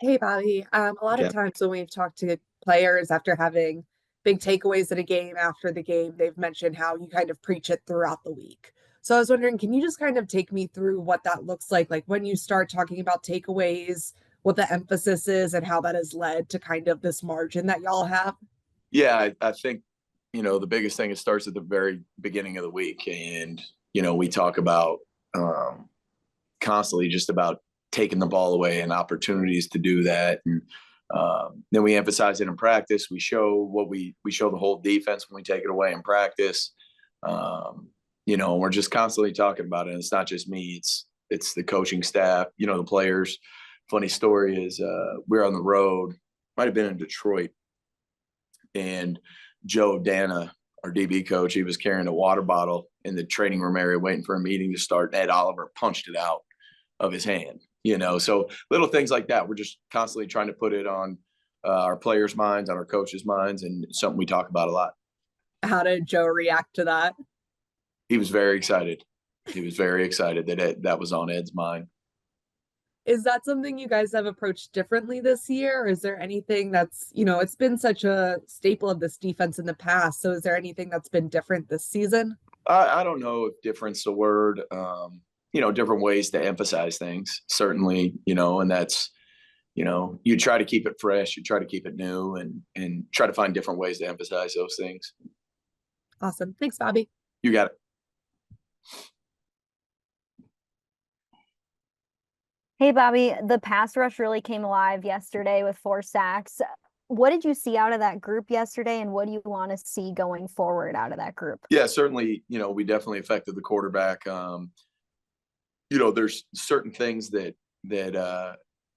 Hey, Bobby. A lot of Yeah. times when we've talked to players after having big takeaways in a game after the game, they've mentioned how you kind of preach it throughout the week. So I was wondering, can you just kind of take me through what that looks like when you start talking about takeaways, what the emphasis is, and how that has led to kind of this margin that y'all have? Yeah, I think, the biggest thing, it starts at the very beginning of the week. And, we talk about constantly just about taking the ball away and opportunities to do that. And then we emphasize it in practice. We show we show the whole defense when we take it away in practice. And we're just constantly talking about it. And it's not just me, it's the coaching staff, the players. Funny story is we're on the road, might have been in Detroit, and Joe Dana, our DB coach, he was carrying a water bottle in the training room area waiting for a meeting to start. Ed Oliver punched it out of his hand, So little things like that. We're just constantly trying to put it on our players' minds, on our coaches' minds, and something we talk about a lot. How did Joe react to that? He was very excited. He was very excited that was on Ed's mind. Is that something you guys have approached differently this year? Or is there anything it's been such a staple of this defense in the past. So is there anything that's been different this season? I don't know if different's the word. Different ways to emphasize things, certainly, and that's, you try to keep it fresh, you try to keep it new, and try to find different ways to emphasize those things. Awesome. Thanks, Bobby. You got it. Hey, Bobby, the pass rush really came alive yesterday with 4 sacks. What did you see out of that group yesterday, and what do you want to see going forward out of that group? Yeah, certainly, we definitely affected the quarterback. There's certain things that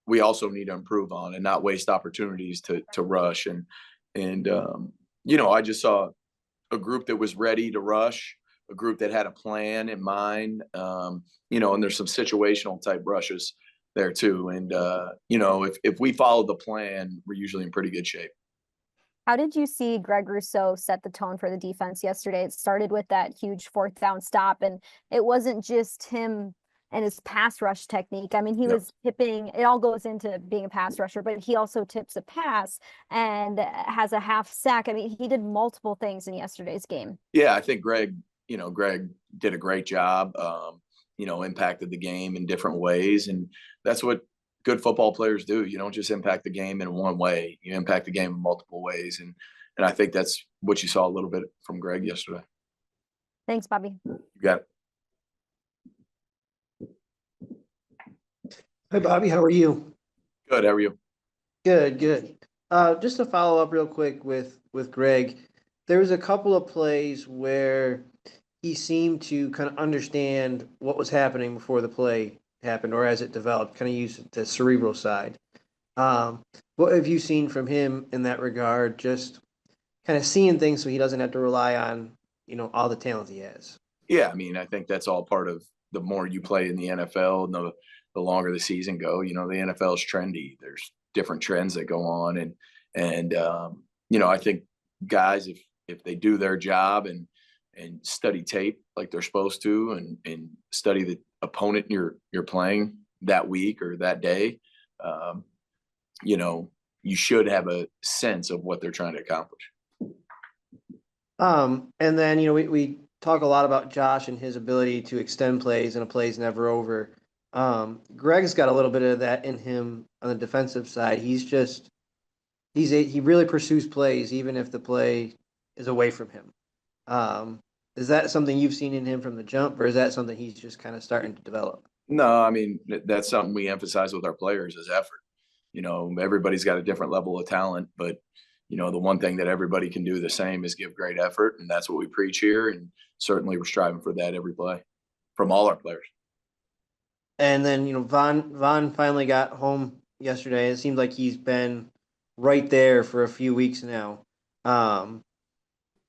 we also need to improve on and not waste opportunities to rush. And I just saw a group that was ready to rush, a group that had a plan in mind. And there's some situational type rushes there too. And if we follow the plan, we're usually in pretty good shape. How did you see Greg Rousseau set the tone for the defense yesterday? It started with that huge fourth down stop, and it wasn't just him and his pass rush technique. I mean, he Yep. was tipping, it all goes into being a pass rusher, but he also tips a pass and has a half sack. I mean, he did multiple things in yesterday's game. Yeah, I think Greg did a great job. Impacted the game in different ways, and that's what good football players do. You don't just impact the game in one way; you impact the game in multiple ways, and I think that's what you saw a little bit from Greg yesterday. Thanks, Bobby. You got it. Hi, Bobby. How are you? Good. How are you? Good, good. Just to follow up real quick with Greg, there was a couple of plays where he seemed to kind of understand what was happening before the play happened or as it developed, kind of use the cerebral side. What have you seen from him in that regard? Just kind of seeing things so he doesn't have to rely on, all the talent he has. Yeah, I mean, I think that's all part of the more you play in the NFL and the longer the season go. The NFL is trendy. There's different trends that go on, and I think guys, if they do their job and study tape like they're supposed to, and study the opponent you're playing that week or that day, um, you should have a sense of what they're trying to accomplish. And then, we talk a lot about Josh and his ability to extend plays and a play's never over. Greg's got a little bit of that in him on the defensive side. He really pursues plays even if the play is away from him. Is that something you've seen in him from the jump, or is that something he's just kind of starting to develop? No, I mean, that's something we emphasize with our players is effort. Everybody's got a different level of talent, but the one thing that everybody can do the same is give great effort, and that's what we preach here. And certainly, we're striving for that every play from all our players. And then, Von finally got home yesterday. It seems like he's been right there for a few weeks now.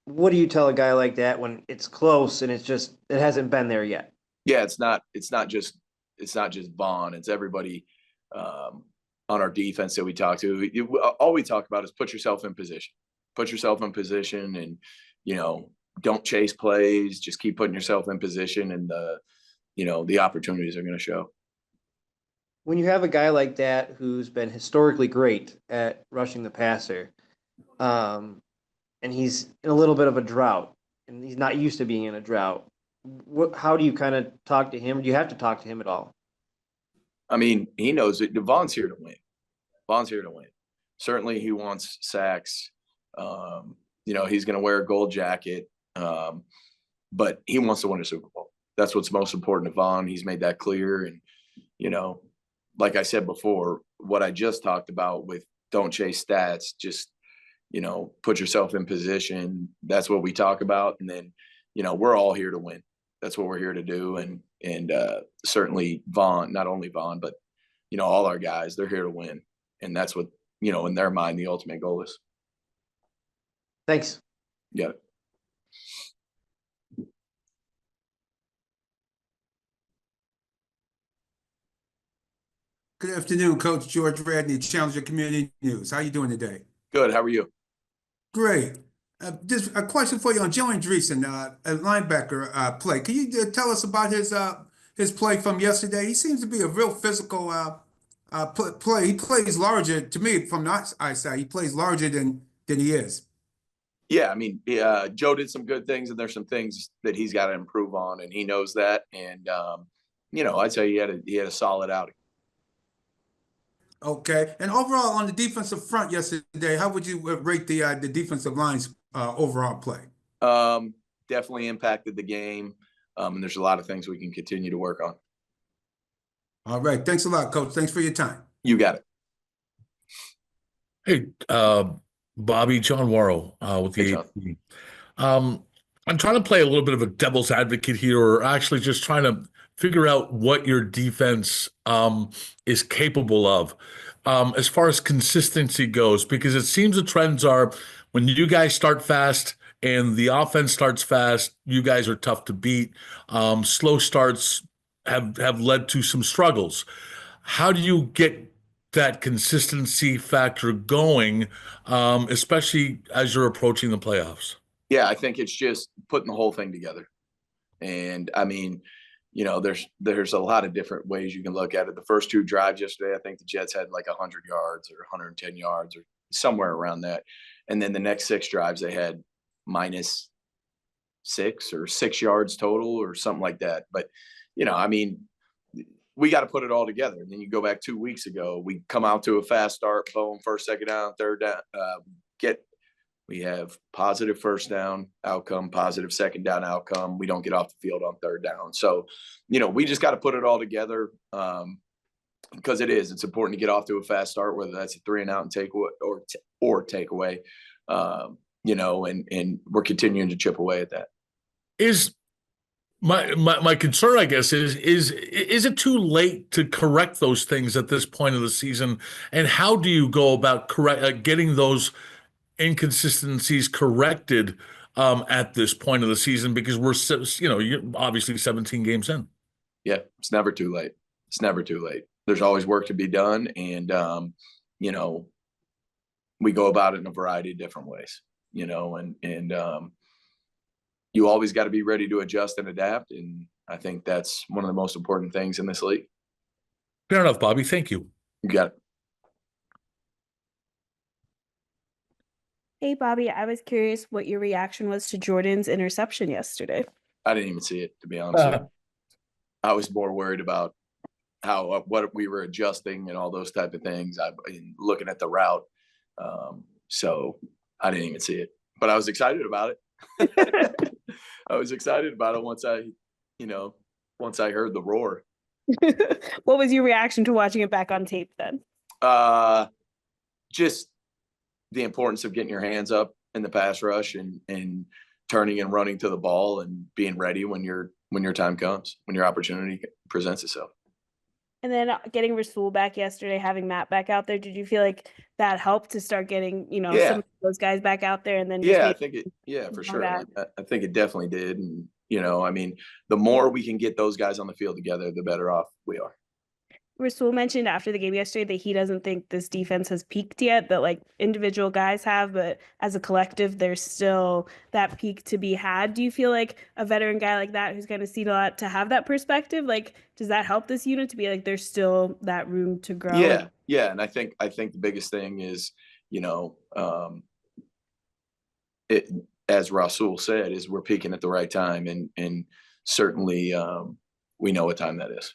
What do you tell a guy like that when it's close and it hasn't been there yet? Yeah, it's not just Vaughn. It's everybody on our defense that we talk to. All we talk about is put yourself in position. Put yourself in position, and don't chase plays. Just keep putting yourself in position, and the opportunities are going to show. when you have a guy like that who's been historically great at rushing the passer, and he's in a little bit of a drought, and he's not used to being in a drought, how do you kind of talk to him? Do you have to talk to him at all? I mean, he knows it. Devon's here to win. Devon's here to win. Certainly, he wants sacks. He's going to wear a gold jacket, but he wants to win a Super Bowl. That's what's most important to Vaughn. He's made that clear. And, like I said before, what I just talked about with don't chase stats, just, put yourself in position. That's what we talk about. And then, we're all here to win. That's what we're here to do. And certainly Vaughn, not only Vaughn, but, all our guys, they're here to win. And that's what, in their mind, the ultimate goal is. Thanks. Yeah. Good afternoon, Coach George Radney, Challenger Community News. How you doing today? Good. How are you? Great. Just a question for you on Joe Andreessen, a linebacker play. Can you tell us about his play from yesterday? He seems to be a real physical play. He plays larger, to me, from the eyesight. He plays larger than he is. Yeah, I mean, Joe did some good things, and there's some things that he's got to improve on, and he knows that. And I'd say he had a solid outing. Okay. And overall, on the defensive front yesterday, how would you rate the defensive line's overall play? Definitely impacted the game, and there's a lot of things we can continue to work on. All right. Thanks a lot, Coach. Thanks for your time. You got it. Hey, Bobby, John Worrell with the AP. I'm trying to play a little bit of a devil's advocate here, or actually just trying to figure out what your defense is capable of as far as consistency goes, because it seems the trends are when you guys start fast and the offense starts fast, you guys are tough to beat. Slow starts have led to some struggles. How do you get that consistency factor going, especially as you're approaching the playoffs? Yeah, I think it's just putting the whole thing together. And I mean, there's a lot of different ways you can look at it. The first two drives yesterday, I think the Jets had like 100 yards or 110 yards or somewhere around that. And then the next 6 drives, they had -6 or 6 yards total or something like that. But, I mean, we got to put it all together. And then you go back 2 weeks ago, we come out to a fast start, boom, first, second down, third down, we have positive first down outcome, positive second down outcome. We don't get off the field on third down. So, we just got to put it all together because it's important to get off to a fast start, whether that's a 3-and-out and takeaway or takeaway, and we're continuing to chip away at that. Is my concern, I guess, is it too late to correct those things at this point of the season? And how do you go about getting those inconsistencies corrected at this point of the season? Because you're obviously 17 games in. Yeah, it's never too late. It's never too late. There's always work to be done, and we go about it in a variety of different ways. And you always got to be ready to adjust and adapt, and I think that's one of the most important things in this league. Fair enough, Bobby. Thank you. You got it. Hey, Bobby, I was curious what your reaction was to Jordan's interception yesterday. I didn't even see it, to be honest with you. I was more worried about what we were adjusting and all those type of things. Looking at the route. So I didn't even see it, but I was excited about it. I was excited about it once I heard the roar. What was your reaction to watching it back on tape then? Just the importance of getting your hands up in the pass rush and turning and running to the ball and being ready when your time comes, when your opportunity presents itself. And then getting Rasul back yesterday, having Matt back out there, did you feel like that helped to start getting, some of those guys back out there? And then I think for sure. I think it definitely did. And, I mean, the more we can get those guys on the field together, the better off we are. Rasul mentioned after the game yesterday that he doesn't think this defense has peaked yet, that like individual guys have, but as a collective, there's still that peak to be had. Do you feel like a veteran guy like that who's kind of seen a lot to have that perspective? Like, does that help this unit to be like there's still that room to grow? Yeah, yeah. And I think the biggest thing is, it, as Rasul said, is we're peaking at the right time, and certainly we know what time that is.